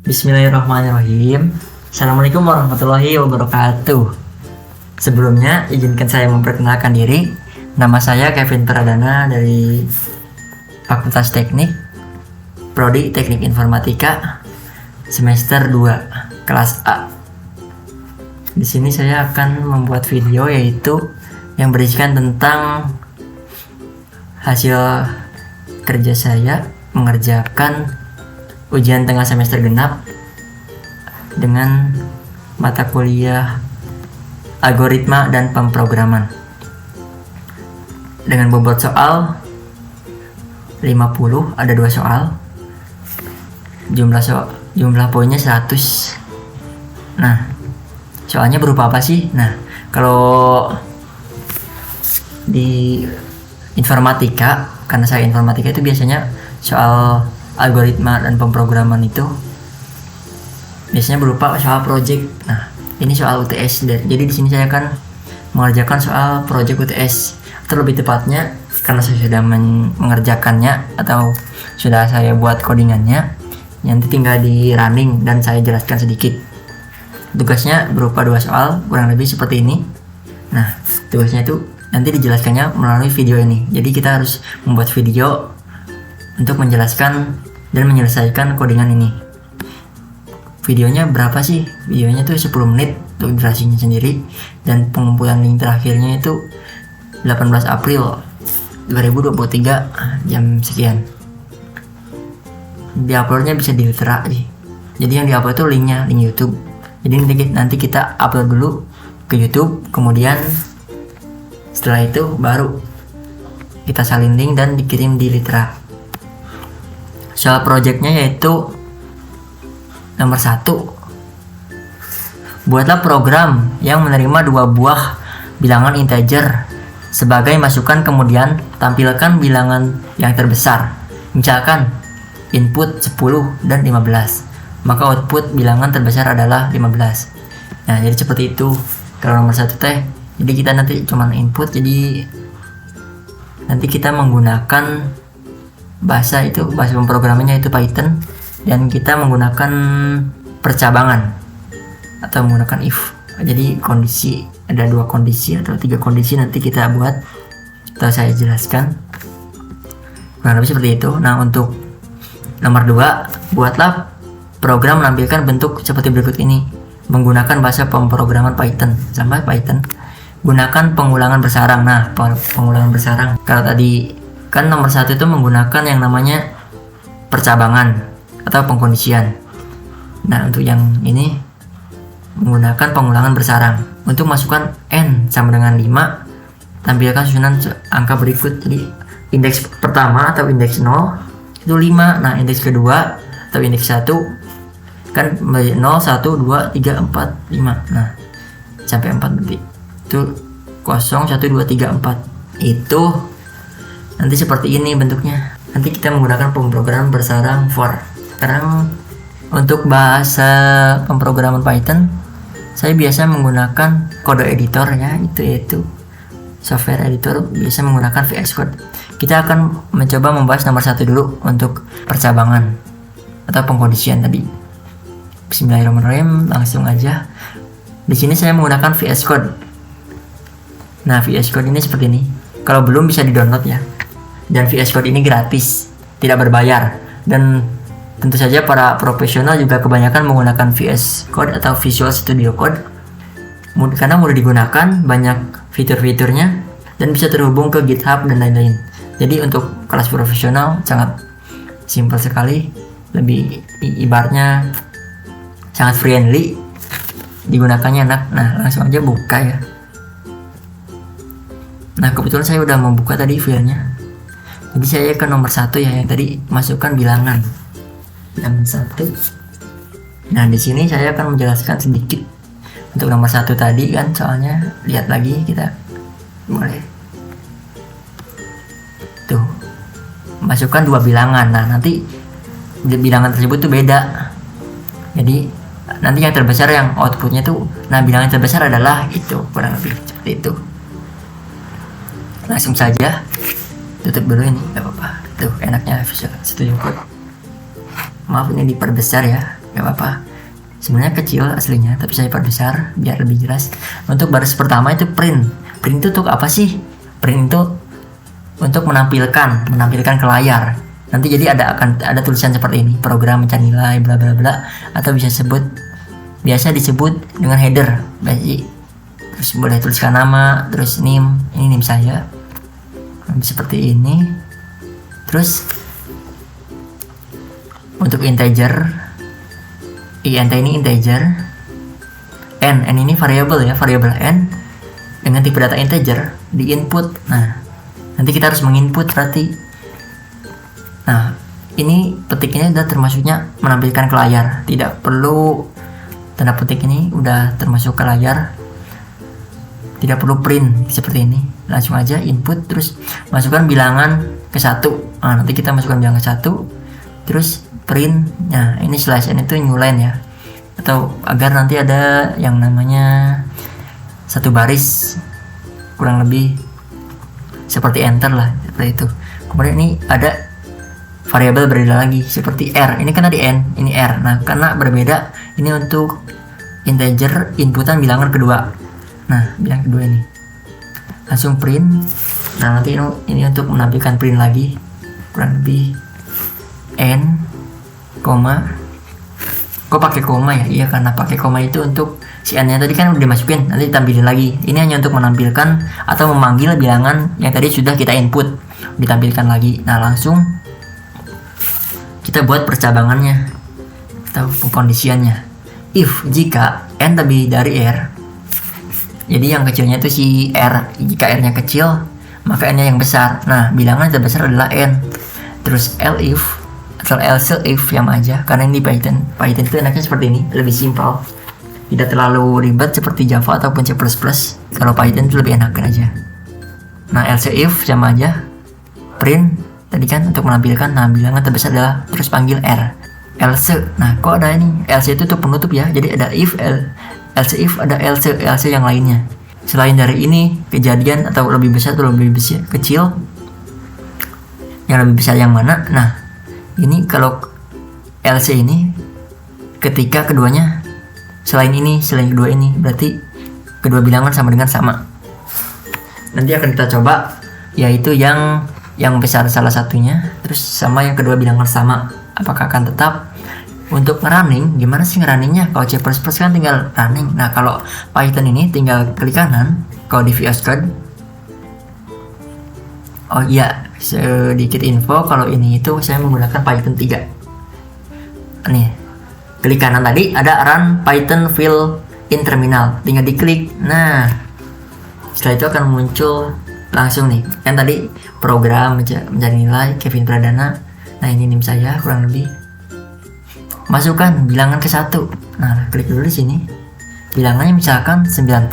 Bismillahirrahmanirrahim. Assalamualaikum warahmatullahi wabarakatuh. Sebelumnya izinkan saya memperkenalkan diri. Nama saya Kevin Pradana dari Fakultas Teknik, Prodi Teknik Informatika, semester 2, kelas A. Di sini saya akan membuat video yaitu yang berisikan tentang hasil kerja saya mengerjakan ujian tengah semester genap dengan mata kuliah algoritma dan pemrograman dengan bobot soal 50, ada 2 soal, jumlah poinnya 100. Nah, soalnya berupa apa sih? Nah, kalau di informatika, karena saya informatika itu biasanya soal algoritma dan pemrograman itu biasanya berupa soal project. Nah, ini soal UTS. Jadi di sini saya akan mengerjakan soal project UTS, atau lebih tepatnya karena saya sudah mengerjakannya atau sudah saya buat codingannya, nanti tinggal di running dan saya jelaskan sedikit. Tugasnya berupa 2 soal, kurang lebih seperti ini. Nah, tugasnya itu nanti dijelaskannya melalui video ini. Jadi kita harus membuat video untuk menjelaskan dan menyelesaikan codingan ini. Videonya berapa sih? Videonya tuh 10 menit untuk durasinya sendiri, dan pengumpulan link terakhirnya itu 18 April 2023 jam sekian. Diuploadnya bisa di Litera sih. Jadi yang diupload itu link YouTube. Jadi nanti kita upload dulu ke YouTube, kemudian setelah itu baru kita salin link dan dikirim di Litera. Soal projectnya yaitu nomor 1, buatlah program yang menerima 2 buah bilangan integer sebagai masukan, kemudian tampilkan bilangan yang terbesar. Misalkan input 10 dan 15, maka output bilangan terbesar adalah 15. Nah, jadi seperti itu kalau nomor 1 teh. Jadi kita nanti cuman input, jadi nanti kita menggunakan bahasa pemrogramannya itu Python, dan kita menggunakan percabangan atau menggunakan if. Jadi kondisi, ada 2 kondisi atau 3 kondisi nanti kita buat atau saya jelaskan kurang lebih seperti itu. Nah, untuk nomor 2, buatlah program menampilkan bentuk seperti berikut ini menggunakan bahasa pemrograman Python. Sama Python, gunakan pengulangan bersarang. Nah, pengulangan bersarang, kalau tadi kan nomor 1 itu menggunakan yang namanya percabangan atau pengkondisian. Nah, untuk yang ini menggunakan pengulangan bersarang. Untuk masukkan n sama dengan 5, tampilkan susunan angka berikut. Jadi indeks pertama atau indeks 0 itu 5. Nah, indeks kedua atau indeks 1 kan 0, 1, 2, 3, 4, 5. Nah, sampai 4 berarti itu 0, 1, 2, 3, 4. Itu nanti seperti ini bentuknya. Nanti kita menggunakan pemrograman bersarang for. Sekarang untuk bahasa pemrograman Python, saya biasa menggunakan kode editornya, yaitu software editor, biasa menggunakan VS Code. Kita akan mencoba membahas nomor 1 dulu untuk percabangan atau pengkondisian tadi. Bismillahirrahmanirrahim, langsung aja. Di sini saya menggunakan VS Code. Nah, VS Code ini seperti ini. Kalau belum bisa di-download ya. Dan VS Code ini gratis, tidak berbayar, dan tentu saja para profesional juga kebanyakan menggunakan VS Code atau Visual Studio Code karena mudah digunakan, banyak fitur-fiturnya, dan bisa terhubung ke GitHub dan lain-lain. Jadi untuk kelas profesional sangat simpel sekali, lebih ibaratnya sangat friendly, digunakannya enak. Nah, langsung aja buka ya. Nah, kebetulan saya udah membuka tadi filenya. Jadi saya ke nomor 1 ya, yang tadi masukkan bilangan 1. Nah, di sini saya akan menjelaskan sedikit untuk nomor 1 tadi kan, soalnya lihat lagi kita boleh tuh masukkan 2 bilangan. Nah, nanti bilangan tersebut tuh beda. Jadi nanti yang terbesar yang outputnya tuh, nah bilangan terbesar adalah itu, kurang lebih seperti itu. Langsung saja tutup dulu ini, gak apa-apa. Tuh enaknya Visual Studio Code. maaf ini diperbesar ya, nggak apa-apa. Sebenarnya kecil aslinya, tapi saya perbesar biar lebih jelas. Untuk baris pertama itu print. Print itu untuk apa sih? Print itu untuk menampilkan ke layar. Nanti jadi akan ada tulisan seperti ini, program mencari nilai bla bla bla, atau biasa disebut dengan header. Terus boleh tuliskan nama, terus ini NIM saya. Seperti ini. Terus untuk integer, int ini integer, n ini variabel ya, variabel n dengan tipe data integer di input. Nah, nanti kita harus menginput berarti. Nah, ini petiknya udah termasuknya menampilkan ke layar, tidak perlu tanda petik ini udah termasuk ke layar, tidak perlu print seperti ini, langsung aja input terus masukkan bilangan ke 1. Nah, nanti kita masukkan bilangan ke 1 terus print. Nah, ini slash n itu new line ya, atau agar nanti ada yang namanya satu baris kurang lebih seperti enter lah, seperti itu. Kemudian ini ada variabel berbeda lagi seperti r, ini kan tadi n, ini r. Nah, karena berbeda, ini untuk integer inputan bilangan kedua. Nah, bilangan kedua ini langsung print. Nah, nanti ini untuk menampilkan print lagi kurang lebih n, koma. Kok pakai koma ya? Iya, karena pakai koma itu untuk si n nya tadi kan udah dimasukin, nanti ditampilin lagi. Ini hanya untuk menampilkan atau memanggil bilangan yang tadi sudah kita input, ditampilkan lagi. Nah, langsung kita buat percabangannya atau pengkondisiannya. If jika n lebih dari r, jadi yang kecilnya itu si r, jika r nya kecil maka n nya yang besar. Nah, bilangan yang terbesar adalah n. Terus elif atau else if yang aja, karena ini Python itu enaknya seperti ini, lebih simpel, tidak terlalu ribet seperti Java ataupun C++. Kalau Python itu lebih enakan aja. Nah, else if sama aja, print tadi kan untuk menampilkan. Nah, bilangan terbesar adalah, terus panggil r. Else, nah kok ada ini, else itu tuh penutup ya, jadi ada if, else if, ada else yang lainnya. Selain dari ini kejadian atau lebih besar atau lebih besar, kecil, yang lebih besar yang mana? Nah, ini kalau else ini ketika keduanya selain kedua ini, berarti kedua bilangan sama dengan sama. Nanti akan kita coba, yaitu yang besar salah satunya, terus sama yang kedua bilangan sama, apakah akan tetap. Untuk ngerunning, gimana sih ngerunningnya? Kalau C++ kan tinggal running. Nah, kalau Python ini tinggal klik kanan, kalau di VS Code. Oh iya, sedikit info, kalau ini itu saya menggunakan Python 3. Nih, klik kanan tadi ada run Python fill in terminal, tinggal diklik. Nah, setelah itu akan muncul langsung nih, kan tadi program mencari nilai Kevin Pradana. Nah, ini NIM saya kurang lebih. Masukkan bilangan ke 1. Nah, klik dulu di sini. Bilangannya misalkan 90.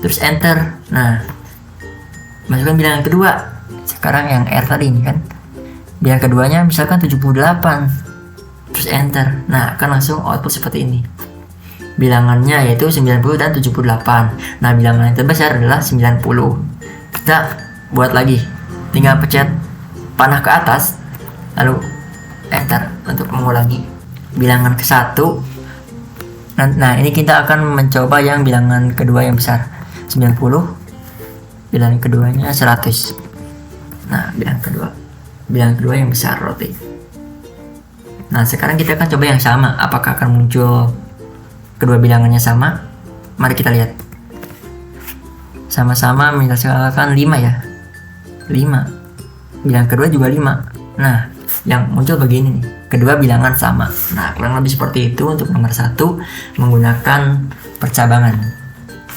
Terus enter. Nah, masukkan bilangan kedua. Sekarang yang R tadi ini kan. Bilangan keduanya misalkan 78. Terus enter. Nah, akan langsung output seperti ini. Bilangannya yaitu 90 dan 78. Nah, bilangan yang terbesar adalah 90. Kita buat lagi. Tinggal pencet panah ke atas, lalu enter untuk mengulangi bilangan ke 1. Nah, ini kita akan mencoba yang bilangan kedua yang besar, 90. Bilangan keduanya 100. Nah, bilangan kedua yang besar roti. Nah, sekarang kita akan coba yang sama. Apakah akan muncul kedua bilangannya sama? Mari kita lihat. Sama-sama misalkan 5 ya. 5. Bilangan kedua juga 5. Nah, yang muncul begini nih, kedua bilangan sama. Nah, kurang lebih seperti itu untuk nomor 1 menggunakan percabangan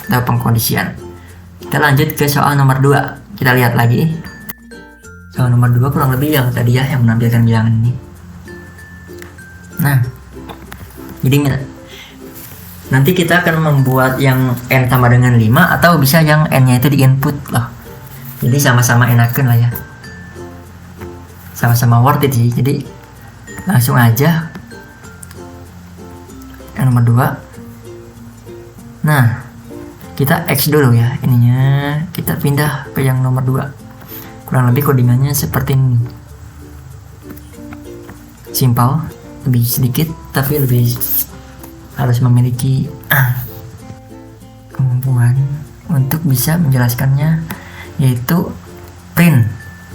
atau pengkondisian. Kita lanjut ke soal nomor 2. Kita lihat lagi. Soal nomor 2 kurang lebih yang tadi ya, yang menampilkan bilangan ini. Nah, jadi nanti kita akan membuat yang n sama dengan 5, atau bisa yang n-nya itu di input loh. Jadi sama-sama enakan lah ya. Sama-sama worth it sih. Jadi langsung aja yang nomor 2. Nah, kita X dulu ya ininya. Kita pindah ke yang nomor 2. Kurang lebih codingannya seperti ini. Simple. lebih sedikit, tapi lebih harus memiliki kemampuan untuk bisa menjelaskannya, yaitu print.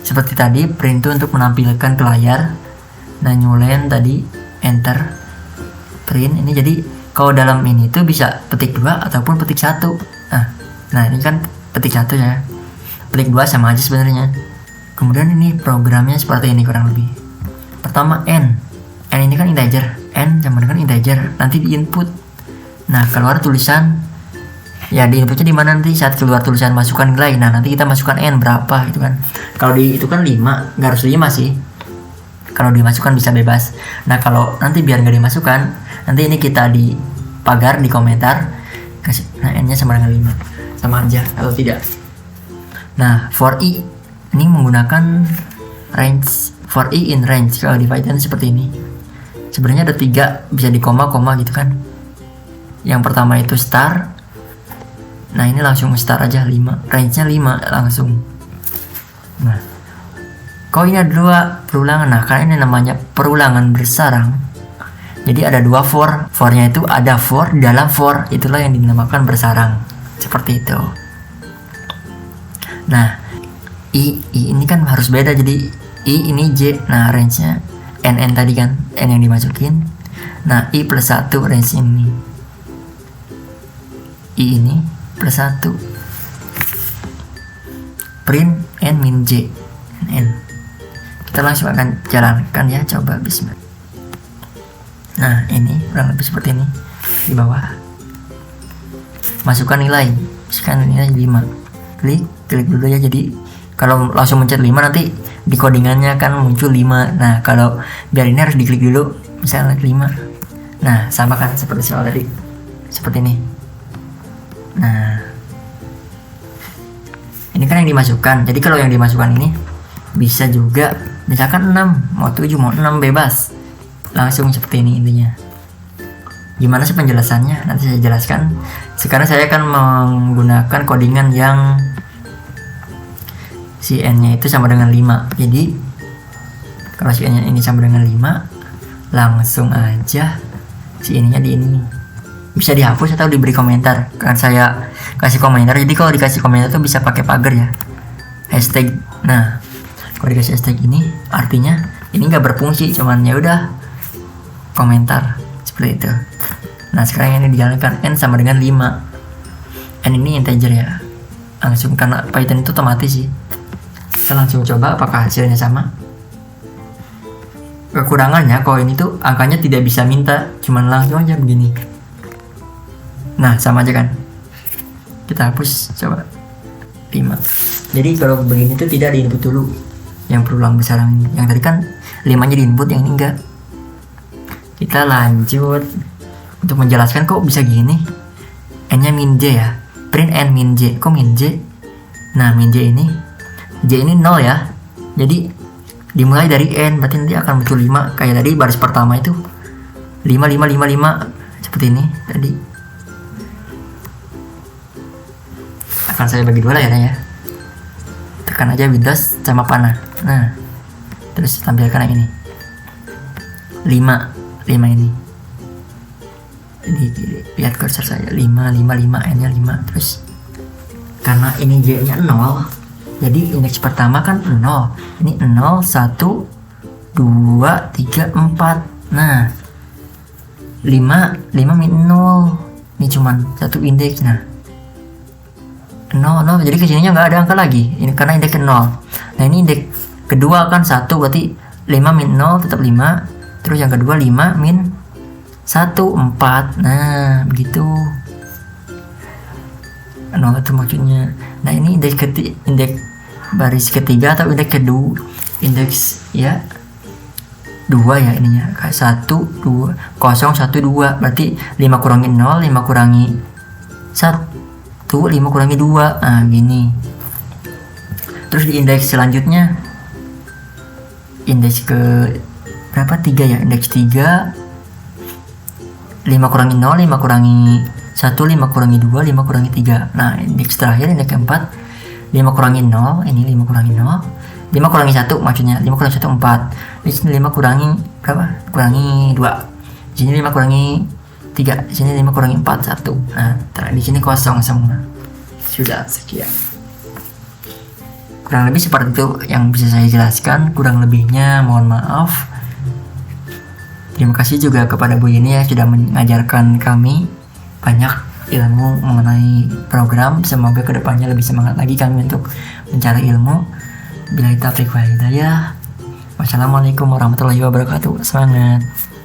Seperti tadi, print itu untuk menampilkan ke layar. Nah, new line tadi enter, print ini. Jadi kalau dalam ini tuh bisa petik 2 ataupun petik 1. Nah ini kan petik 1 ya, petik 2 sama aja sebenarnya. Kemudian ini programnya seperti ini kurang lebih. Pertama n ini kan integer, n sama dengan integer, nanti di input. Nah keluar tulisan, ya di inputnya di mana nanti saat keluar tulisan masukkan nilai. Nah nanti kita masukkan n berapa gitu kan. Kalau di itu kan 5, nggak harus 5 sih. Kalau dimasukkan bisa bebas. Nah kalau nanti biar nggak dimasukkan, nanti ini kita di pagar, di komentar kasih, nah n nya sama dengan 5, sama aja atau tidak. Nah for i ini menggunakan range, for i in range. Kalau di Python seperti ini. Sebenarnya ada 3, bisa di koma-koma gitu kan. Yang pertama itu star. Nah ini langsung star aja 5, range-nya 5 langsung. Nah kalau ini ada 2 perulangan, nah karena ini namanya perulangan bersarang, jadi ada 2 for-nya itu ada for dalam for, itulah yang dinamakan bersarang, seperti itu. Nah i ini kan harus beda, jadi i ini j, nah range-nya n tadi kan, n yang dimasukin. Nah i plus 1 range ini, i ini plus 1, print n min j, n. Kita langsung akan jalankan ya, coba bismillah. Nah ini kurang lebih seperti ini. Di bawah masukkan nilai 5, klik dulu ya. Jadi kalau langsung mencet 5 nanti di codingannya kan muncul 5. Nah kalau biar ini harus diklik dulu, misalnya 5. Nah sama kan seperti soal tadi, seperti ini. Nah ini kan yang dimasukkan. Jadi kalau yang dimasukkan ini bisa juga misalkan 6, mau 7, mau 6 bebas. Langsung seperti ini intinya. Gimana sih penjelasannya? Nanti saya jelaskan. Sekarang saya akan menggunakan codingan yang si n-nya itu sama dengan 5. Jadi kalau si n-nya ini sama dengan 5, langsung aja si ininya di ini. Bisa dihapus atau diberi komentar. Kan saya kasih komentar. Jadi kalau dikasih komentar tuh bisa pakai pagar ya. Hashtag. Nah, kalau dikasih hashtag ini artinya ini nggak berfungsi, cuman ya udah komentar seperti itu. Nah sekarang ini dijalankan n sama dengan 5. N ini integer ya, langsung karena Python itu otomatis sih. Kita langsung coba apakah hasilnya sama. Kekurangannya kalau ini tuh angkanya tidak bisa minta, cuman langsung aja begini. Nah sama aja kan. Kita hapus coba 5. Jadi kalau begini tuh tidak di input dulu yang berulang bersarang ini. Yang tadi kan 5-nya di input, yang ini enggak. Kita lanjut untuk menjelaskan kok bisa gini. N-nya min j ya, print n min j. Kok min j? Nah min j ini, j ini 0 ya, jadi dimulai dari n, berarti nanti akan muncul 5. Kayak tadi baris pertama itu 5 seperti ini tadi. Akan saya bagi dua layarnya ya. Tekan aja Windows sama panah. Nah terus tampilkan yang ini 5 ini. Jadi lihat cursor saya 5 n-nya 5. Terus karena ini j-nya 0, jadi indeks pertama kan 0. Ini 0 1 2 3 4. Nah 5 min 0. Ini cuman satu indeks. Nah 0 jadi kesininya nggak ada angka lagi. Ini karena indeks 0. Nah ini indeks kedua kan 1, berarti 5 min 0 tetap 5. Terus yang kedua 5 min 1 4. Nah begitu. 0 itu maksudnya. Nah ini indeks baris ketiga atau indeks kedua, indeks ya 2 ya ininya, kayak 1 2 0 1 2, berarti 5 kurangi 0 5 kurangi 1 5 kurangi 2. Nah gini. Terus di indeks selanjutnya, indeks ke berapa, 3 ya, indeks 3 5 kurangi 0 5 kurangi 1 5 kurangi 2 5 kurangi 3. Nah indeks terakhir, indeks keempat 5 kurangi 0, ini 5 kurangi 0 5 kurangi 1 maksudnya, 5 kurangi 1 4. Di sini 5 kurangi berapa? Kurangi 2. Di sini 5 kurangi 3, di sini 5 kurangi 4, 1. Nah, di sini kosong semua. Sudah sekian. Kurang lebih seperti itu yang bisa saya jelaskan. Kurang lebihnya mohon maaf. Terima kasih juga kepada Bu Yeni ya sudah mengajarkan kami banyak ilmu mengenai program. Semoga kedepannya lebih semangat lagi kami untuk mencari ilmu. Billahi taufiq wal hidayah. Wassalamualaikum warahmatullahi wabarakatuh. Semangat.